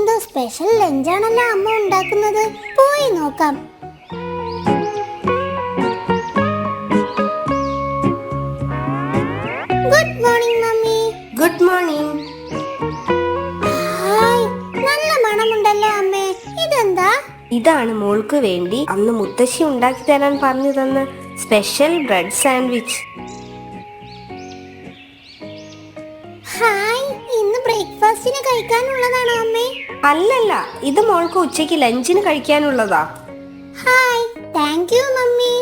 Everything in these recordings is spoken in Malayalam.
ഇന്നെന്തോ സ്പെഷ്യൽ ലഞ്ചാണല്ലോ അമ്മ ഉണ്ടാക്കുന്നത്. പോയി നോക്കാം. Good morning mummy. Good morning. Hi, നല്ല മണമുണ്ടല്ലോ അമ്മേ. ഇതെന്താ? ഇതാണ് മോൾക്ക് വേണ്ടി അന്ന് മുത്തശ്ശി ഉണ്ടാക്കി തരാൻ പറഞ്ഞു തന്ന സ്പെഷ്യൽ ബ്രെഡ് സാൻഡ്വിച്ച്. ഹായ്, ഇന്ന് ബ്രേക്ക്ഫാസ്റ്റിന് കഴിക്കാനുള്ളതാണോ അമ്മേ? അല്ലല്ല, ഇത് മോൾക്ക് ഉച്ചയ്ക്ക് ലഞ്ചിന് കഴിക്കാനുള്ളതാ. Hi, thank you mummy.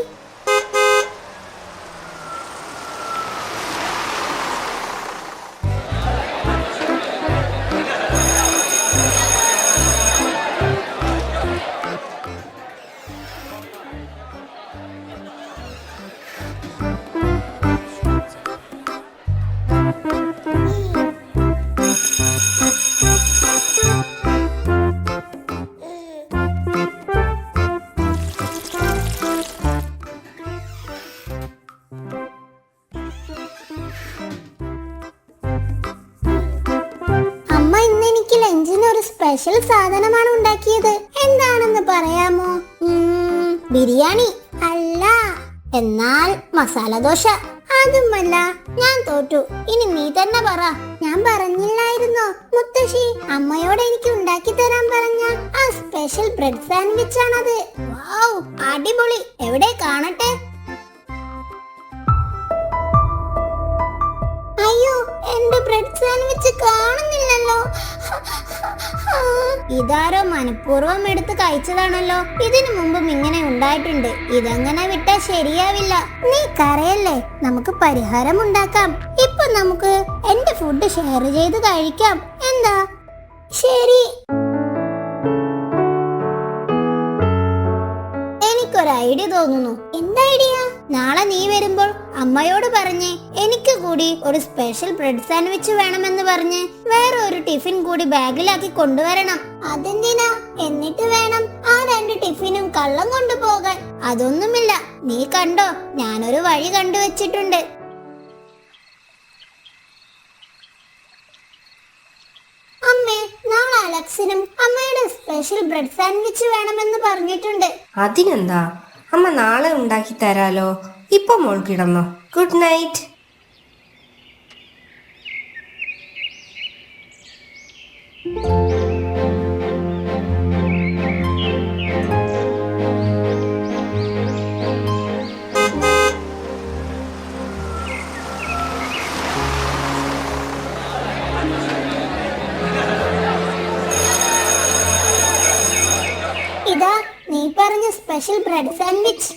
ഒരു സ്പെഷ്യൽ സാധനമാണ് ഉണ്ടാക്കിയത്. എന്താണെന്ന് പറയാമോ? ബിരിയാണി അല്ല, എന്നാൽ മസാല ദോശ. അതുമല്ല. ഞാൻ തോറ്റു. ഇനി നീ തന്നെ പറ. ഞാൻ പറഞ്ഞില്ലായിരുന്നോ മുത്തശ്ശി അമ്മയോട് എനിക്ക് ഉണ്ടാക്കി തരാൻ പറഞ്ഞ ആ സ്പെഷ്യൽ ബ്രെഡ് സാൻഡ്വിച്ച് ആണത്. വൗ, അടിപൊളി. എവിടെ കാണട്ടെ? അയ്യോ, എന്റെ ബ്രെഡ് സാൻഡ്വിച്ച് കാണുന്നില്ലല്ലോ. ഇതാരോ മനഃപൂർവ്വം എടുത്ത് കഴിച്ചതാണല്ലോ. ഇതിനു മുമ്പും ഇങ്ങനെ ഉണ്ടായിട്ടുണ്ട്. ഇതങ്ങനെ വിട്ടാ ശരിയാവില്ല. നീ കരയല്ലേ, നമുക്ക് പരിഹാരം ഉണ്ടാക്കാം. ഇപ്പൊ നമുക്ക് എന്റെ ഫുഡ് ഷെയർ ചെയ്ത് കഴിക്കാം. എന്താ? ശരി. എനിക്കൊരു ഐഡിയ തോന്നുന്നു. എന്താ ഐഡിയ? നാളെ നീ വരുമ്പോൾ അമ്മയോട് പറഞ്ഞ് എനിക്ക് കൂടി ഒരു സ്പെഷ്യൽ ബ്രെഡ് സാൻഡ്വിച്ച് വേണമെന്ന് പറഞ്ഞ് വേറെ ഒരു ടിഫിൻ കൂടി ബാഗിലാക്കി കൊണ്ടുവരണം. അതെന്തിനാ? എന്നിട്ട് വേണം ആ 2 ടിഫിനും കള്ളം കൊണ്ടുപോകാൻ. അതൊന്നുമില്ല, നീ കണ്ടോ, ഞാനൊരു വഴി കണ്ടുവച്ചിട്ടുണ്ട്. അമ്മേ, നാളെ അലക്സിനും അമ്മയുടെ സ്പെഷ്യൽ ബ്രെഡ് സാൻഡ്വിച്ച് വേണമെന്ന് പറഞ്ഞിട്ടുണ്ട്. അതിനെന്താ, അമ്മ നാളെ ഉണ്ടാക്കി തരാലോ. ഇപ്പൊ മോൾ കിടന്നോ. Good night. ഇതാ നീ പറഞ്ഞ സ്പെഷ്യൽ ബ്രെഡ് സാൻഡ്വിച്ച്.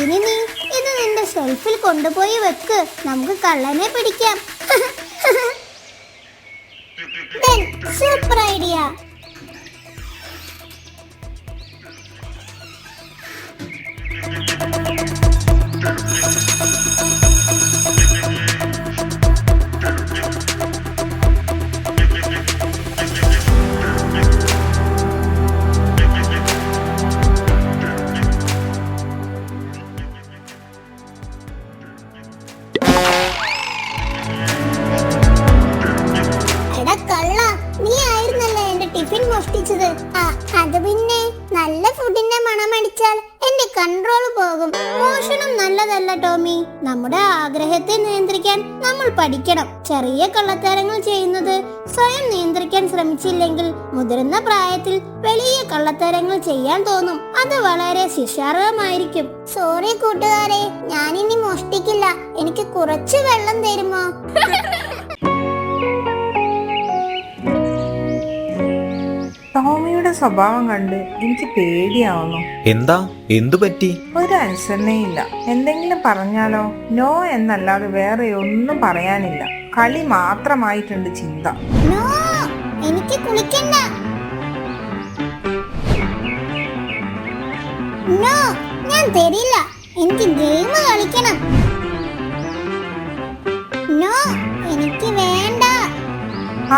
ഇനി നീ ഇത് നിന്റെ ഷെൽഫിൽ കൊണ്ടുപോയി വെക്ക്. നമുക്ക് കള്ളനെ പിടിക്കാം. Super idea. മോഷ്ടിച്ചത്. അത് പിന്നെ നല്ല ഫുഡിന്റെ മണമടിച്ചാൽ എന്റെ കൺട്രോൾ പോകും. മോഷണം നല്ലതല്ല ടോമി. നമ്മുടെ ആഗ്രഹത്തെ നിയന്ത്രിക്കാൻ നമ്മൾ പഠിക്കണം. ചെറിയ കള്ളത്തരങ്ങൾ ചെയ്യുന്നത് സ്വയം നിയന്ത്രിക്കാൻ ശ്രമിച്ചില്ലെങ്കിൽ മുതിർന്ന പ്രായത്തിൽ വലിയ കള്ളത്തരങ്ങൾ ചെയ്യാൻ തോന്നും. അത് വളരെ ശിക്ഷാർഹമായിരിക്കും. സോറി കൂട്ടുകാരെ, ഞാനിനി മോഷ്ടിക്കില്ല. എനിക്ക് കുറച്ച് വെള്ളം തരുമോ? ടോമിയുടെ സ്വഭാവം കണ്ട് എനിക്ക് പേടിയാവുന്നു. എന്താ? എന്തു പറ്റി? ഒരു അനുസരണയില്ല. എന്തെങ്കിലും പറഞ്ഞാലോ? നോ എന്നല്ലാതെ വേറെ ഒന്നും പറയാനില്ല. കളി മാത്രമായിട്ടുണ്ട് ചിന്ത. നോ, എനിക്ക് കുളിക്കണ്ട. നോ, ഞാൻ തരില്ല. എനിക്ക് ഗെയിം കളിക്കണം. നോ, എനിക്ക് വേണ്ട.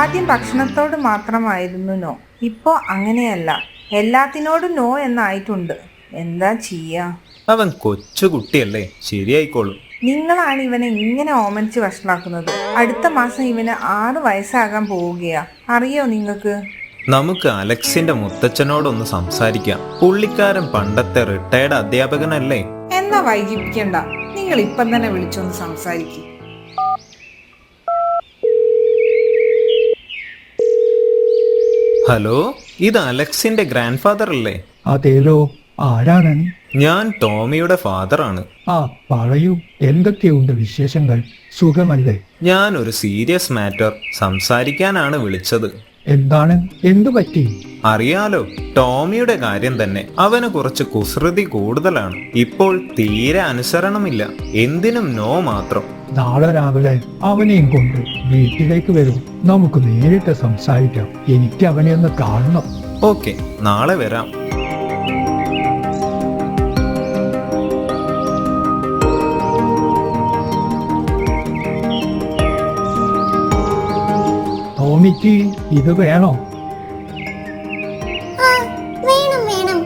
ആദ്യം ഭക്ഷണത്തോട് മാത്രമായിരുന്നു നോ. ഇപ്പോ അങ്ങനെയല്ല, എല്ലാത്തിനോടും നോ എന്നായിട്ടുണ്ട്. എന്താ ചെയ്യാ? അവൻ കൊച്ചു കുട്ടിയല്ലേ, ശരിയായിക്കോളും. നിങ്ങളാണ് ഇവനെ ഇങ്ങനെ ഓമനിച്ച് വഷളാക്കുന്നത്. അടുത്ത മാസം ഇവന് 6 വയസ്സാകാൻ പോവുകയാ. അറിയോ നിങ്ങൾക്ക്? നമുക്ക് അലക്സിന്റെ മുത്തച്ഛനോടൊന്ന് സംസാരിക്കാം. പുള്ളിക്കാരൻ പണ്ടത്തെ റിട്ടയർഡ് അധ്യാപകനല്ലേ. എന്നാ വൈകിപ്പിക്കണ്ട, നിങ്ങൾ ഇപ്പം തന്നെ വിളിച്ചൊന്ന് സംസാരിക്കും. ഹലോ, ഇത് അലക്സിന്റെ ഗ്രാൻഡ് ഫാദർ അല്ലേ? അതേലോ, ആരാണ്? ഞാൻ ടോമിയുടെ ഫാദറാണ്. ആ, പറയൂ, എന്തൊക്കെയുണ്ട് വിശേഷങ്ങൾ? സുഖമല്ലേ? ഞാൻ ഒരു സീരിയസ് മാറ്റർ സംസാരിക്കാനാണ് വിളിച്ചത്. എന്താണ്? എന്തു പറ്റി? അറിയാലോ, ടോമിയുടെ കാര്യം തന്നെ. അവന് കുറച്ച് കുസൃതി കൂടുതലാണ്. ഇപ്പോൾ തീരെ അനുസരണമില്ല, എന്തിനും നോ മാത്രം. നാളെ രാവിലെ അവനെയും കൊണ്ട് വീട്ടിലേക്ക് വരും. നമുക്ക് നേരിട്ട് സംസാരിക്കാം. എനിക്ക് അവനെ ഒന്ന് കാണണം. ഓക്കെ, നാളെ വരാം. ടോമിക്ക് ഇത് വേണോ? ആ, വേണം വേണം.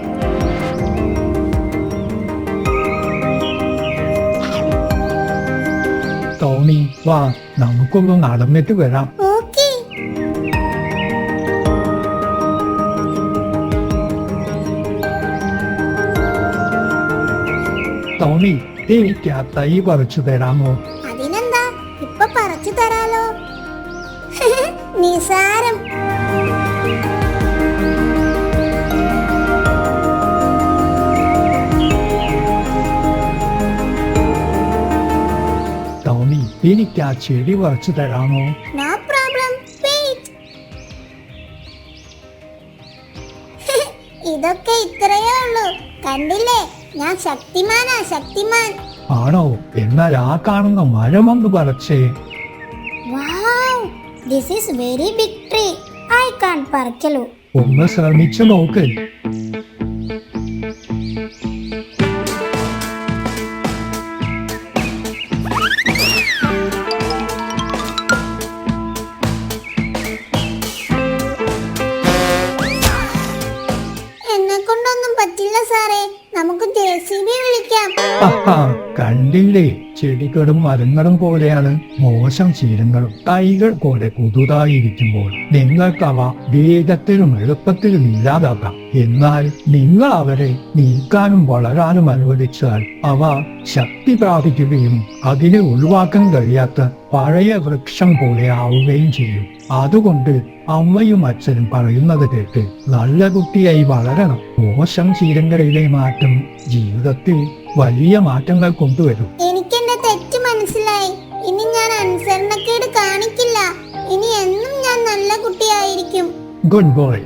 ടോമി, വാ, നമുക്കൊന്ന് നടന്നിട്ട് വരാം. ഓക്കേ. ടോമി, എനിക്ക് ആ തൈ പറിച്ചു തരാമോ? അതിനെന്താ, ഇപ്പൊ പറിച്ചു തരാലോ. നിസാരം. ടോമി, എനിക്ക് ആ ചെടി പറിച്ചു തരാമോ? No problem, wait. ഇതൊക്കെ ഇത്രയേ ഉള്ളൂ. കണ്ടില്ലേ, ഞാൻ ശക്തിമാനാ, ശക്തിമാൻ. ആണോ? എന്നാൽ ആ കാണുന്ന മരമൊന്ന് പറിച്ചേ. Wow, this is very big tree. I can പറിക്കലു. ഒന്ന് ശ്രമിച്ചു നോക്ക്. എന്നെ കൊണ്ടൊന്നും പറ്റില്ല സാറേ. നമുക്ക് JCB വിളിക്കാം. ആഹാ, കണ്ടില്ലേ, ചെടികളും മരങ്ങളും പോലെയാണ് മോശം ശീലങ്ങളും. തൈകൾ പോലെ പുതുതായിരിക്കുമ്പോൾ നിങ്ങൾക്ക് അവ വേഗത്തിലും എളുപ്പത്തിലും ഇല്ലാതാക്കാം. എന്നാൽ നിങ്ങൾ അവരെ നീക്കാനും വളരാനും അനുവദിച്ചാൽ അവ ശക്തി പ്രാപിക്കുകയും അതിനെ ഒഴിവാക്കാൻ കഴിയാത്ത പഴയ വൃക്ഷം പോലെ ആവുകയും ചെയ്യും. അതുകൊണ്ട് അമ്മയും അച്ഛനും പറയുന്നത് കേട്ട് നല്ല കുട്ടിയായി വളരണം. മോശം ശീലങ്ങളിലെ മാറ്റം ജീവിതത്തിൽ വലിയ മാറ്റങ്ങൾ കൊണ്ടുവരും. എനിക്കെന്റെ തെറ്റ് മനസ്സിലായി. ഇനി ഞാൻ അനുസരണക്കേട് കാണിക്കില്ല. ഇനി എന്നും ഞാൻ നല്ല കുട്ടിയായിരിക്കും. Good boy.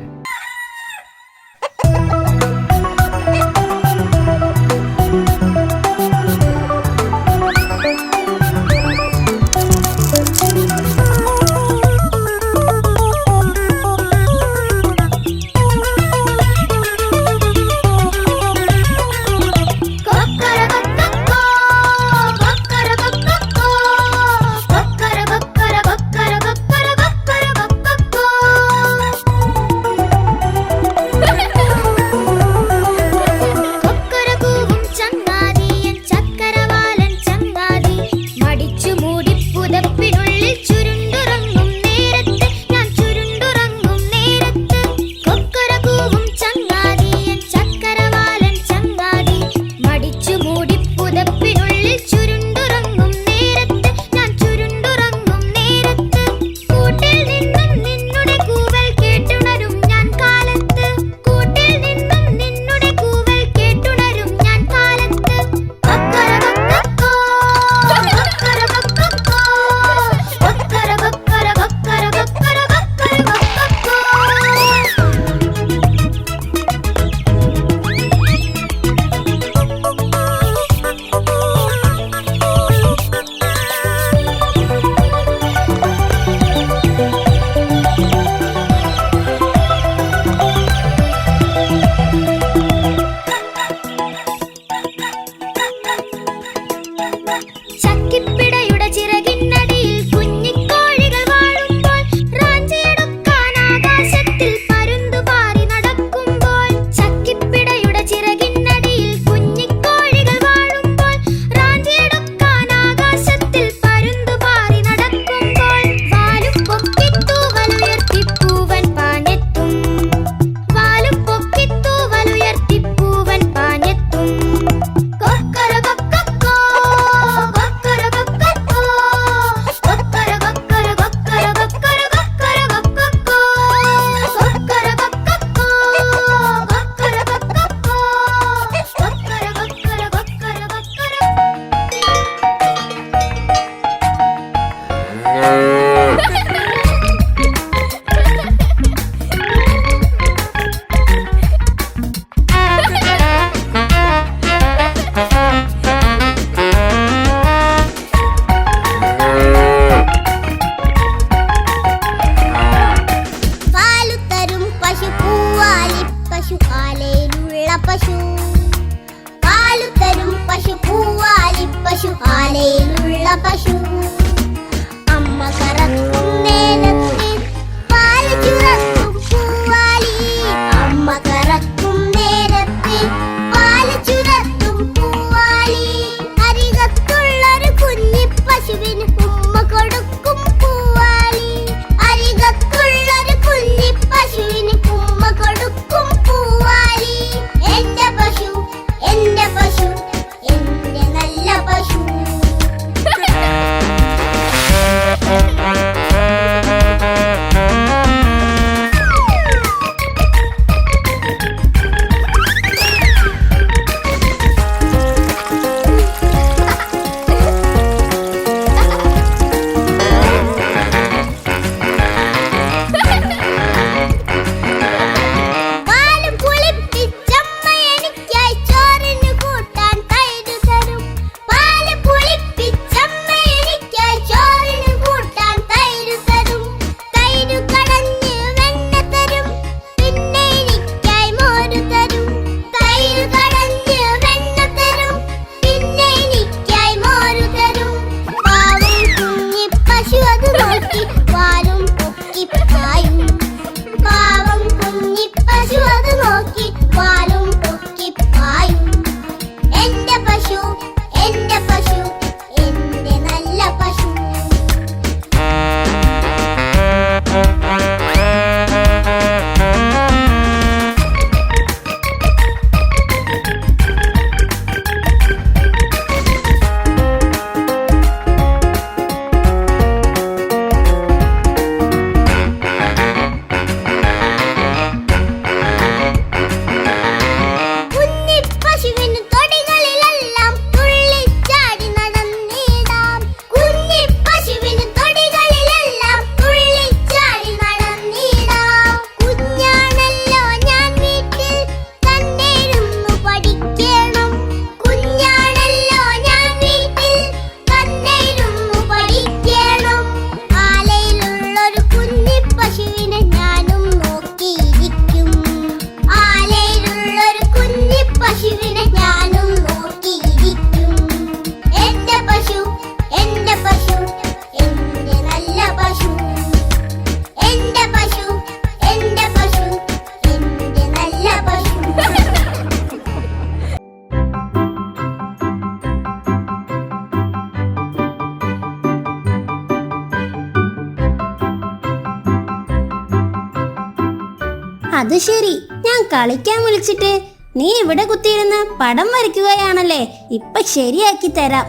അത് ശരി, ഞാൻ കളിക്കാൻ വിളിച്ചിട്ട് നീ ഇവിടെ കുത്തിയിരുന്ന് പടം വരയ്ക്കുകയാണല്ലേ? ഇപ്പൊ ശരിയാക്കി തരാം.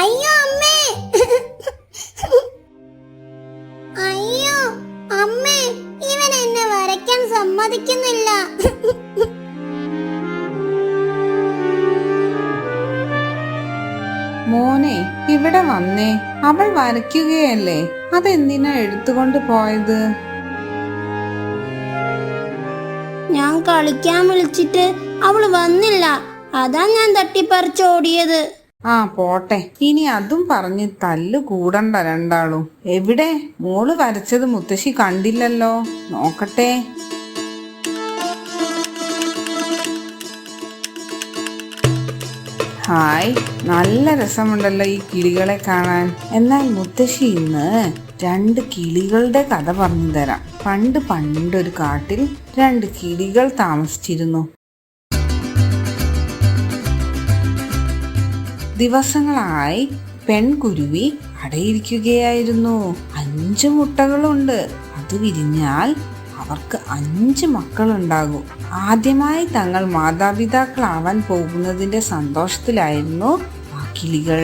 അയ്യോ അമ്മേ, അയ്യോ അമ്മേ, ഇവൻ എന്നെ വരയ്ക്കാൻ സമ്മതിക്കുന്നില്ല. മോനെ ഇവിടെ വന്നേ, അവൾ വരയ്ക്കുകയല്ലേ, അതെന്തിനാ എടുത്തുകൊണ്ട് പോയത്? ഞാൻ കളിക്കാൻ വിളിച്ചിട്ട് അവള് വന്നില്ല, അതാ ഞാൻ തട്ടിപ്പറിച്ചോടിയത്. ആ പോട്ടെ, ഇനി അതും പറഞ്ഞ് തല്ലു കൂടണ്ട രണ്ടാളും. എവിടെ മോള് വരച്ചത് മുത്തശ്ശി കണ്ടില്ലല്ലോ, നോക്കട്ടെ. ഹായ്, നല്ല രസമുണ്ടല്ലോ ഈ കിളികളെ കാണാൻ. എന്നാൽ മുത്തശ്ശി ഇന്ന് 2 കിളികളുടെ കഥ പറഞ്ഞു തരാം. പണ്ടൊരു കാട്ടിൽ 2 കിളികൾ താമസിച്ചിരുന്നു. ദിവസങ്ങളായി പെൺകുരുവി അടയിരിക്കുകയായിരുന്നു. 5 മുട്ടകളുണ്ട്. അത് വിരിഞ്ഞാൽ അവർക്ക് 5 മക്കളുണ്ടാകും. ആദ്യമായി തങ്ങൾ മാതാപിതാക്കളാവാൻ പോകുന്നതിന്റെ സന്തോഷത്തിലായിരുന്നു ആ കിളികൾ.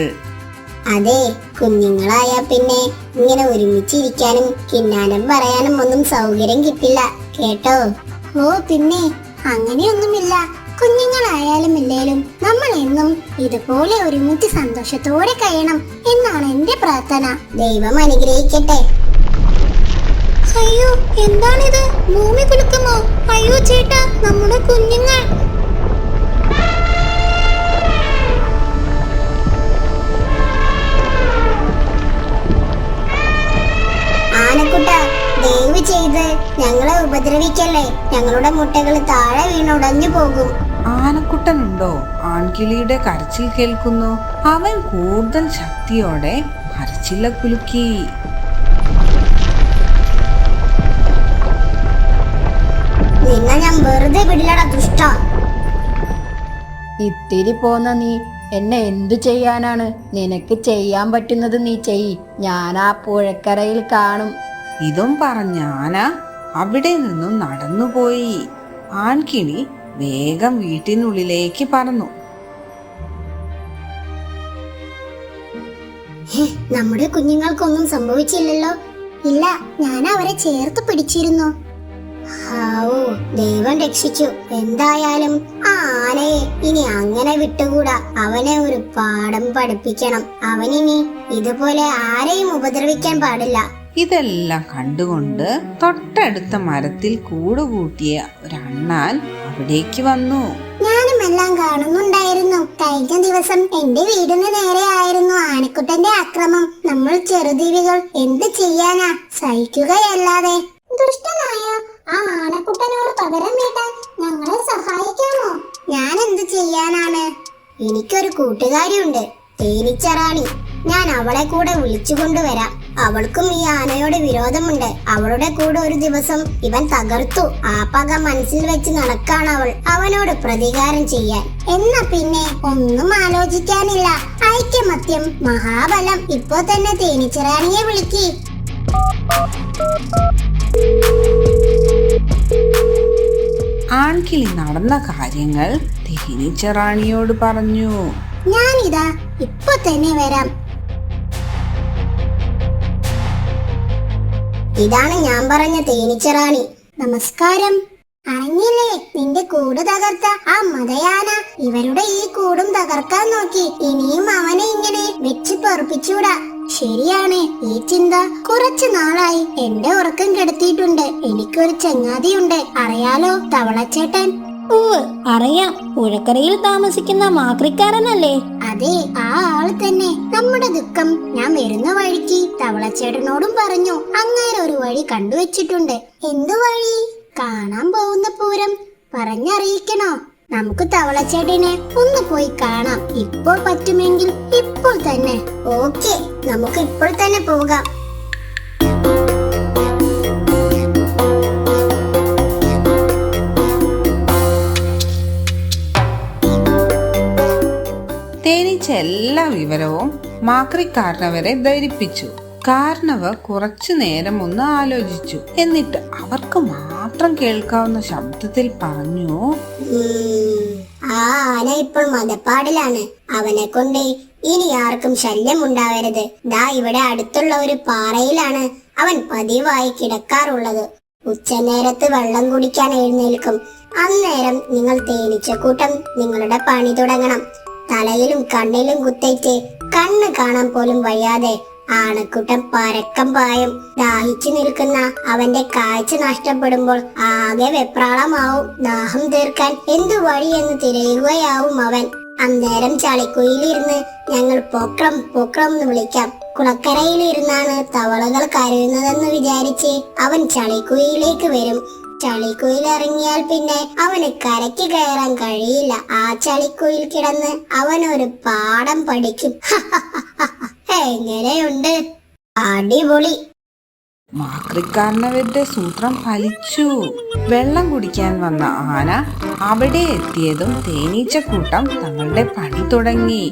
അതെ, കുഞ്ഞുങ്ങളായ പിന്നെ ഇങ്ങനെ ഒരുമിച്ചിരിക്കാനും കിന്നാനം പറയാനും ഒന്നും സൗകര്യം കിട്ടില്ല കേട്ടോ. ഓ പിന്നെ അങ്ങനെയൊന്നുമില്ല, കുഞ്ഞുങ്ങളായാലും ഇല്ലേലും നമ്മൾ എന്നും ഇതുപോലെ ഒരുമിച്ച് സന്തോഷത്തോടെ കഴിയണം എന്നാണ് എന്റെ പ്രാർത്ഥന. ദൈവം അനുഗ്രഹിക്കട്ടെ. അയ്യോ, എന്താണിത്? ഭൂമി കുലുക്കുമോ? അയ്യോ ചേട്ടാ, നമ്മുടെ കുഞ്ഞുങ്ങൾ. ആനക്കുട്ട, ദയവ് ചെയ്ത് ഞങ്ങളെ ഉപദ്രവിക്കല്ലേ. ഞങ്ങളുടെ മുട്ടകൾ താഴെ വീണുടഞ്ഞു പോകും. ആനക്കുട്ടനുണ്ടോ? ആൺകിളിയുടെ കരച്ചിൽ കേൾക്കുന്നു. അവൻ കൂടുതൽ ശക്തിയോടെ കരച്ചില കുലുക്കി. നിന്നെ ഞാൻ വെറുതെ വിടില്ലടാ ദുഷ്ട. ഇത്തിരി പോന്ന നീ എന്നെ എന്തു ചെയ്യാനാണ്? നിനക്ക് ചെയ്യാൻ പറ്റുന്നത് നീ ചെയ്, ഞാൻ ആ പുഴക്കരയിൽ കാണും. ഇതും പറഞ്ഞ ആന അവിടെ നിന്നും നടന്നുപോയി. ആൺകിളി വേഗം വീട്ടിനുള്ളിലേക്ക് പറന്നു. നമ്മുടെ കുഞ്ഞുങ്ങൾക്കൊന്നും സംഭവിച്ചില്ലല്ലോ. ഇല്ല, ഞാൻ അവരെ ചേർത്ത് പിടിച്ചിരുന്നു. ഹാവൂ, ദൈവം രക്ഷിച്ചു. എന്തായാലും ആ ആനയെ ഇനി അങ്ങനെ വിട്ടുകൂടാ. അവനെ ഒരു പാഠം പഠിപ്പിക്കണം. അവനിനി ഇതുപോലെ ആരെയും ഉപദ്രവിക്കാൻ പാടില്ല. ഇതെല്ലാം കണ്ടുകൊണ്ട് തൊട്ടടുത്ത മരത്തിൽ കൂടുകൂട്ടിയ ഒരണ്ണാൻ അവിടേക്ക് വന്നു. ഞാനും എല്ലാം കാണുന്നുണ്ടായിരുന്നു. കഴിഞ്ഞ ദിവസം എന്റെ വീടിന് നേരെ ആയിരുന്നു ആനക്കുട്ടന്റെ ആക്രമം. നമ്മൾ ചെറുജീവികൾ എന്ത് ചെയ്യാനാ, സഹിക്കുകയല്ലാതെ. ദുഷ്ടനായ ആ ആനക്കുട്ടനോട് പകരം വീട്ടാൻ ഞങ്ങളെ സഹായിക്കാമോ? ഞാൻ എന്ത് ചെയ്യാനാണ്? എനിക്കൊരു കൂട്ടുകാരിയുണ്ട്, തേനീച്ചറാണി. ഞാൻ അവളെ കൂടെ വിളിച്ചു കൊണ്ടുവരാം. അവൾക്കും ഈ ആനയോട് വിരോധമുണ്ട്. അവളുടെ കൂടെ ഒരു ദിവസം ഇവൻ തകർത്തു. ആ പക മനസ്സിൽ വെച്ച് നടക്കാണ് അവൾ. അവനോട് പ്രതികാരം ചെയ്യാൻ. എന്നാ പിന്നെ ഒന്നും ആലോചിക്കാനില്ല. ഐക്യമത്യം മഹാബലം. ഇപ്പോ തന്നെ തേനീച്ചറാണിയെ വിളിക്കി. ആൺകിളി നടന്ന കാര്യങ്ങൾ തേനീച്ചറാണിയോട് പറഞ്ഞു. ഞാനിതാ ഇപ്പൊ തന്നെ വരാം. ഇതാണ് ഞാൻ പറഞ്ഞ തേനീച്ചറാണി. നമസ്കാരം. അറിഞ്ഞില്ലേ, നിന്റെ കൂട് തകർത്ത ആ മതയാന ഇവരുടെ ഈ കൂടും തകർക്കാൻ നോക്കി. ഇനിയും അവനെ ഇങ്ങനെ വെച്ച് പൊറപ്പിച്ചൂടാ. ശരിയാണ്, ഈ ചിന്ത കുറച്ചു നാളായി എന്റെ ഉറക്കം കെടുത്തിയിട്ടുണ്ട്. എനിക്കൊരു ചങ്ങാതിയുണ്ട്, അറിയാലോ, തവളച്ചേട്ടൻ. അറിയാം, പുഴക്കരയിൽ താമസിക്കുന്ന മാക്രിക്കാരനല്ലേ? അതെ, ആ ആള് തന്നെ. നമ്മുടെ ദുഃഖം ഞാൻ വരുന്ന വഴിക്ക് തവളച്ചേട്ടനോടും പറഞ്ഞു. അങ്ങേരെ ഒരു വഴി കണ്ടുവച്ചിട്ടുണ്ട്. എന്തു വഴി? കാണാൻ പോകുന്ന പൂരം പറഞ്ഞറിയിക്കണോ? നമുക്ക് തവളച്ചേട്ടനെ ഒന്ന് പോയി കാണാം. ഇപ്പോൾ പറ്റുമെങ്കിൽ ഇപ്പോൾ തന്നെ. ഓക്കെ, നമുക്ക് ഇപ്പോൾ തന്നെ പോകാം. തേനീച്ച എല്ലാ വിവരവും മാക്രിക്കാരനവരെ ധരിപ്പിച്ചു. കാരണവർ കുറച്ചു നേരം ഒന്ന് ആലോചിച്ചു. എന്നിട്ട് അവർക്ക് മാത്രം കേൾക്കാവുന്ന ശബ്ദത്തിൽ പറഞ്ഞു, ആ ആന ഇപ്പോൾ മതപ്പാടിലാണ്. അവനെ കൊണ്ട് ഇനി ആർക്കും ശല്യം ഉണ്ടാവരുത്. ദാ ഇവിടെ അടുത്തുള്ള ഒരു പാറയിലാണ് അവൻ പതിവായി കിടക്കാറുള്ളത്. ഉച്ചനേരത്ത് വെള്ളം കുടിക്കാൻ എഴുന്നേൽക്കും. അന്നേരം നിങ്ങൾ തേനീച്ചക്കൂട്ടം നിങ്ങളുടെ പണി തുടങ്ങണം. തലയിലും കണ്ണിലും കുത്തേറ്റ് കണ്ണ് കാണാൻ പോലും വയ്യാതെ ആനക്കൂട്ടം പരക്കം പായും. ദാഹിച്ചു നിൽക്കുന്ന അവന്റെ കാഴ്ച നഷ്ടപ്പെടുമ്പോൾ ആകെ വെപ്രാളമാവും. ദാഹം തീർക്കാൻ എന്തു വഴിയെന്ന് തിരയുകയാവും അവൻ. അന്നേരം ചളിക്കുയിലിരുന്ന് ഞങ്ങൾ പൊക്രം പൊക്രം എന്ന് വിളിക്കാം. കുളക്കരയിലിരുന്നാണ് തവളകൾ കരയുന്നതെന്ന് വിചാരിച്ച് അവൻ ചളിക്കുയിലേക്ക് വരും. ചളിക്കുയിൽ ഇറങ്ങിയാൽ പിന്നെ അവന് കരയ്ക്ക് കയറാൻ കഴിയില്ല. ആ ചളിക്കുയിൽ കിടന്ന് അവനൊരു പാഠം പഠിക്കും. എങ്ങനെയുണ്ട്? അടിപൊളി. മാക്രിക്കാരനവരുടെ സൂത്രം ഫലിച്ചു. വെള്ളം കുടിക്കാൻ വന്ന ആന അവിടെ എത്തിയതും തേനീച്ചക്കൂട്ടം തങ്ങളുടെ പണി തുടങ്ങി.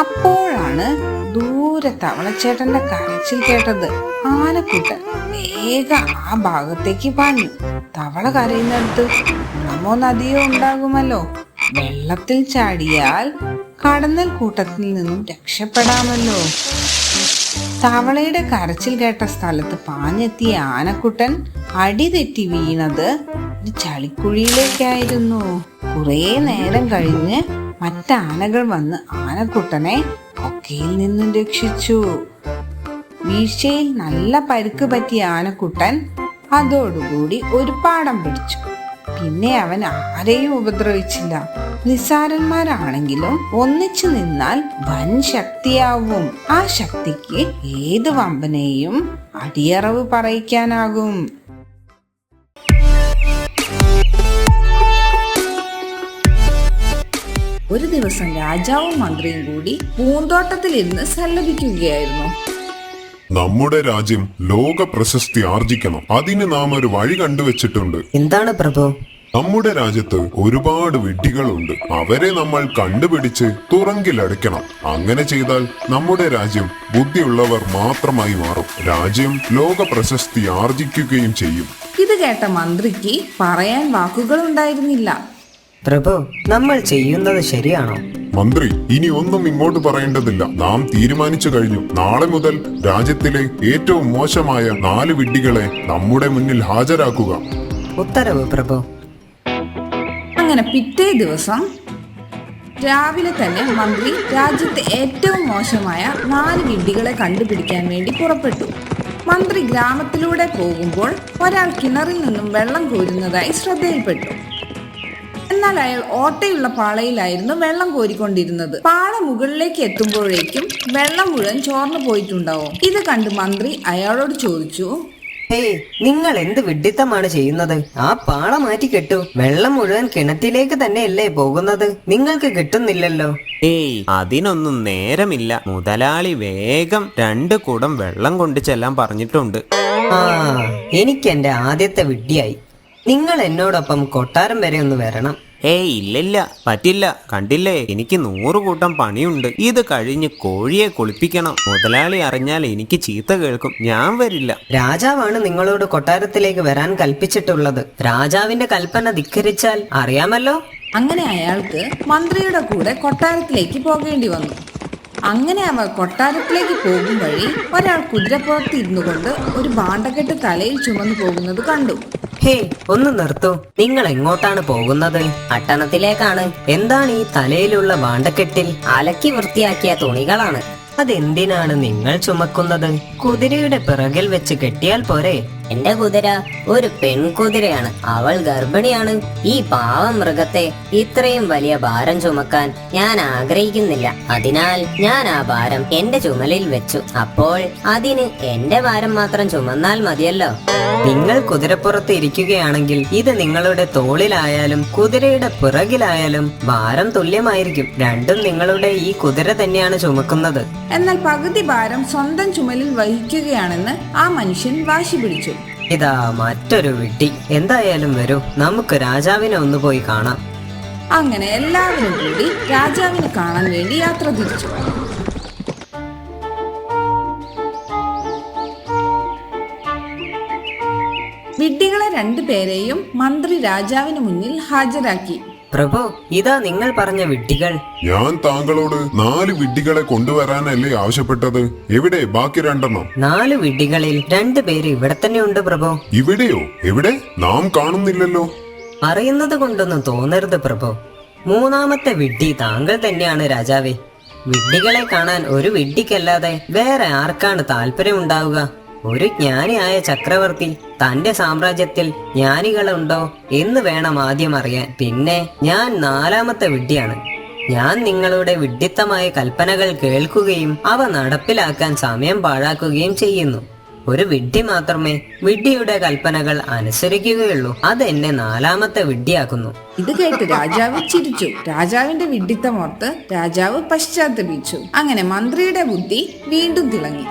അപ്പോഴാണ് ദൂരെ തവളച്ചേട്ടന്റെ കരച്ചിൽ കേട്ടത്. ആനക്കൂട്ടൻ വേഗം ആ ഭാഗത്തേക്ക് പാഞ്ഞു. തവള കരയുന്നിടത്ത് കുളമോ നദിയോ ഉണ്ടാകുമല്ലോ. വെള്ളത്തിൽ ചാടിയാൽ കടന്നൽ കൂട്ടത്തിൽ നിന്നും രക്ഷപ്പെടാമല്ലോ. തവളയുടെ കരച്ചിൽ കേട്ട സ്ഥലത്ത് പാഞ്ഞെത്തിയ ആനക്കുട്ടൻ അടിതെറ്റി വീണത് ഒരു ചളിക്കുഴിയിലേക്കായിരുന്നു. കുറെ നേരം കഴിഞ്ഞ് മറ്റാനകൾ വന്ന് ആനക്കുട്ടനെ കൊക്കയിൽ നിന്നും രക്ഷിച്ചു. വീഴ്ചയിൽ നല്ല പരുക്ക് പറ്റിയ ആനക്കുട്ടൻ അതോടുകൂടി ഒരു പാഠം പിടിച്ചു. പിന്നെ അവൻ ആരെയും ഉപദ്രവിച്ചില്ല. നിസ്സാരന്മാരാണെങ്കിലും ഒന്നിച്ചു നിന്നാൽ വൻ ശക്തിയാവും. ആ ശക്തിക്ക് ഏത് വമ്പനെയും അടിയറവ് പറയിക്കാനാകും. ഒരു ദിവസം രാജാവും മന്ത്രിയും കൂടി പൂന്തോട്ടത്തിലിരുന്ന് സല്ലപിക്കുകയായിരുന്നു. നമ്മുടെ രാജ്യം ലോക പ്രശസ്തി ആർജിക്കണം. അതിന് നാം ഒരു വഴി കണ്ടുവച്ചിട്ടുണ്ട്. എന്താണ് പ്രഭു? നമ്മുടെ രാജ്യത്ത് ഒരുപാട് വിഡ്ഢികളുണ്ട്. അവരെ നമ്മൾ കണ്ടുപിടിച്ച് തുറങ്കിലടയ്ക്കണം. അങ്ങനെ ചെയ്താൽ നമ്മുടെ രാജ്യം ബുദ്ധിയുള്ളവർ മാത്രമായി മാറും. രാജ്യം ലോക പ്രശസ്തി ആർജിക്കുകയും ചെയ്യും. ഇത് കേട്ട മന്ത്രിക്ക് പറയാൻ വാക്കുകൾ ഉണ്ടായിരുന്നില്ല. പ്രഭു, നമ്മൾ ചെയ്യുന്നത് ശരിയാണോ? മന്ത്രി, ഇനി ഒന്നും ഇങ്ങോട്ട് പറയേണ്ടതില്ല. നാം തീരുമാനിച്ചു കഴിഞ്ഞു. നാളെ മുതൽ രാജ്യത്തിലെ ഏറ്റവും മോശമായ 4 വിഡ്ഢികളെ നമ്മുടെ മുന്നിൽ ഹാജരാക്കുക. ഉത്തരവ് പ്രഭു. അങ്ങനെ പിറ്റേ ദിവസം രാവിലെ തന്നെ മന്ത്രി രാജ്യത്തെ ഏറ്റവും മോശമായ 4 വിഡ്ഢികളെ കണ്ടുപിടിക്കാൻ വേണ്ടി പുറപ്പെട്ടു. മന്ത്രി ഗ്രാമത്തിലൂടെ പോകുമ്പോൾ ഒരാൾ കിണറിൽ നിന്നും വെള്ളം കോരുന്നതായി ശ്രദ്ധയിൽപ്പെട്ടു. എന്നാൽ അയാൾ ഓട്ടയുള്ള പാളയിലായിരുന്നു വെള്ളം കോരിക്കൊണ്ടിരുന്നത്. പാള മുകളിലേക്ക് എത്തുമ്പോഴേക്കും വെള്ളം മുഴുവൻ ചോർന്നു പോയിട്ടുണ്ടാവും. ഇത് കണ്ട് മന്ത്രി അയാളോട് ചോദിച്ചു, ഹേയ്, നിങ്ങൾ എന്ത് വിഡ്ഢിത്തമാണ് ചെയ്യുന്നത്? ആ പാള മാറ്റി കെട്ടു. വെള്ളം മുഴുവൻ കിണറ്റിലേക്ക് തന്നെയല്ലേ പോകുന്നത്? നിങ്ങൾക്ക് കിട്ടുന്നില്ലല്ലോ. ഏയ്, അതിനൊന്നും നേരമില്ല. മുതലാളി വേഗം 2 കുടം വെള്ളം കൊണ്ടു ചെല്ലാൻ പറഞ്ഞിട്ടുണ്ട്. ആ, എനിക്ക് എന്റെ ആദ്യത്തെ വിഡ്ഢിയായി. നിങ്ങൾ എന്നോടൊപ്പം കൊട്ടാരം വരെ ഒന്ന് വരണം. ഏയ്, ഇല്ലില്ല, പറ്റില്ല. കണ്ടില്ലേ, എനിക്ക് 100 കൂട്ടം പണിയുണ്ട്. ഇത് കഴിഞ്ഞ് കോഴിയെ കുളിപ്പിക്കണം. മുതലാളി അറിഞ്ഞാൽ എനിക്ക് ചീത്ത കേൾക്കും. ഞാൻ വരില്ല. രാജാവാണ് നിങ്ങളോട് കൊട്ടാരത്തിലേക്ക് വരാൻ കൽപ്പിച്ചിട്ടുള്ളത്. രാജാവിന്റെ കൽപ്പന ധിക്കരിച്ചാൽ അറിയാമല്ലോ. അങ്ങനെ അയാൾക്ക് മന്ത്രിയുടെ കൂടെ കൊട്ടാരത്തിലേക്ക് പോകേണ്ടി വന്നു. അങ്ങനെ അവർ കൊട്ടാരത്തിലേക്ക് പോകും വഴി ഒരാൾ കുതിരപ്പുറത്ത് ഇരുന്നു കൊണ്ട് ഒരു ഭാണ്ഡക്കെട്ട് തലയിൽ ചുമന്നു പോകുന്നത് കണ്ടു. ഹേ, ഒന്ന് നിർത്തൂ. നിങ്ങൾ എങ്ങോട്ടാണ് പോകുന്നത്? പട്ടണത്തിലേക്കാണ്. എന്താണ് ഈ തലയിലുള്ള ഭാണ്ഡക്കെട്ടിൽ? അലക്കി വൃത്തിയാക്കിയ തുണികളാണ്. അതെന്തിനാണ് നിങ്ങൾ ചുമക്കുന്നത്? കുതിരയുടെ പിറകിൽ വെച്ച് കെട്ടിയാൽ പോരെ? എന്റെ കുതിര ഒരു പെൺകുതിരയാണ്. അവൾ ഗർഭിണിയാണ്. ഈ പാവം മൃഗത്തെ ഇത്രയും വലിയ ഭാരം ചുമക്കാൻ ഞാൻ ആഗ്രഹിക്കുന്നില്ല. അതിനാൽ ഞാൻ ആ ഭാരം എന്റെ ചുമലിൽ വെച്ചു. അപ്പോൾ അതിന് എന്റെ ഭാരം മാത്രം ചുമന്നാൽ മതിയല്ലോ. നിങ്ങൾ കുതിരപ്പുറത്ത് ഇരിക്കുകയാണെങ്കിൽ ഇത് നിങ്ങളുടെ തോളിലായാലും കുതിരയുടെ പിറകിലായാലും ഭാരം തുല്യമായിരിക്കും. രണ്ടും നിങ്ങളുടെ ഈ കുതിര തന്നെയാണ് ചുമക്കുന്നത്. എന്നാൽ പകുതി ഭാരം സ്വന്തം ചുമലിൽ വഹിക്കുകയാണെന്ന് ആ മനുഷ്യൻ വാശി പിടിച്ചു. ഇതാ മറ്റൊരു വിഡ്ഢി. എന്തായാലും വരൂ, നമുക്ക് രാജാവിനെ ഒന്ന് പോയി കാണാം. അങ്ങനെ എല്ലാവരും കൂടി രാജാവിനെ കാണാൻ വേണ്ടി യാത്ര തിരിച്ചു. വിഡ്ഢികളെ രണ്ടുപേരെയും മന്ത്രി രാജാവിന് മുന്നിൽ ഹാജരാക്കി. പ്രഭു, ഇതാ നിങ്ങൾ പറഞ്ഞ വിഡ്ഢികൾ. ഞാൻ താങ്കളോട് 4 വിഡ്ഢികളെ കൊണ്ടുവരാനല്ലേ ആവശ്യപ്പെട്ടത്? എവിടെ ബാക്കി 2 4 വിഡ്ഢികളിൽ 2 പേര് ഇവിടെ തന്നെ ഉണ്ട് പ്രഭു. ഇവിടെയോ? എവിടെ? നാം കാണുന്നില്ലല്ലോ. അറിയുന്നത് കൊണ്ടൊന്നും തോന്നരുത് പ്രഭു. 3-ാമത്തെ വിഡ്ഢി താങ്കൾ തന്നെയാണ് രാജാവേ. വിഡ്ഢികളെ കാണാൻ ഒരു വിഡ്ഢിക്കല്ലാതെ വേറെ ആർക്കാണ് താല്പര്യമുണ്ടാവുക? ഒരു ജ്ഞാനിയായ ചക്രവർത്തി തന്റെ സാമ്രാജ്യത്തിൽ ജ്ഞാനികളുണ്ടോ എന്ന് വേണം ആദ്യം അറിയാൻ. പിന്നെ ഞാൻ 4-ാമത്തെ വിഡ്ഢിയാണ്. ഞാൻ നിങ്ങളുടെ വിഡ്ഢിത്തമായ കൽപ്പനകൾ കേൾക്കുകയും അവ നടപ്പിലാക്കാൻ സമയം പാഴാക്കുകയും ചെയ്യുന്നു. ഒരു വിഡ്ഢി മാത്രമേ വിഡ്ഢിയുടെ കൽപ്പനകൾ അനുസരിക്കുകയുള്ളൂ. അത് എന്നെ 4-ാമത്തെ വിഡ്ഢിയാക്കുന്നു. ഇത് കേട്ട് രാജാവ് ചിരിച്ചു. രാജാവിന്റെ വിഡ്ഢിത്തമോർത്ത് രാജാവ് പശ്ചാത്തപിച്ചു. അങ്ങനെ മന്ത്രിയുടെ ബുദ്ധി വീണ്ടും തിളങ്ങി.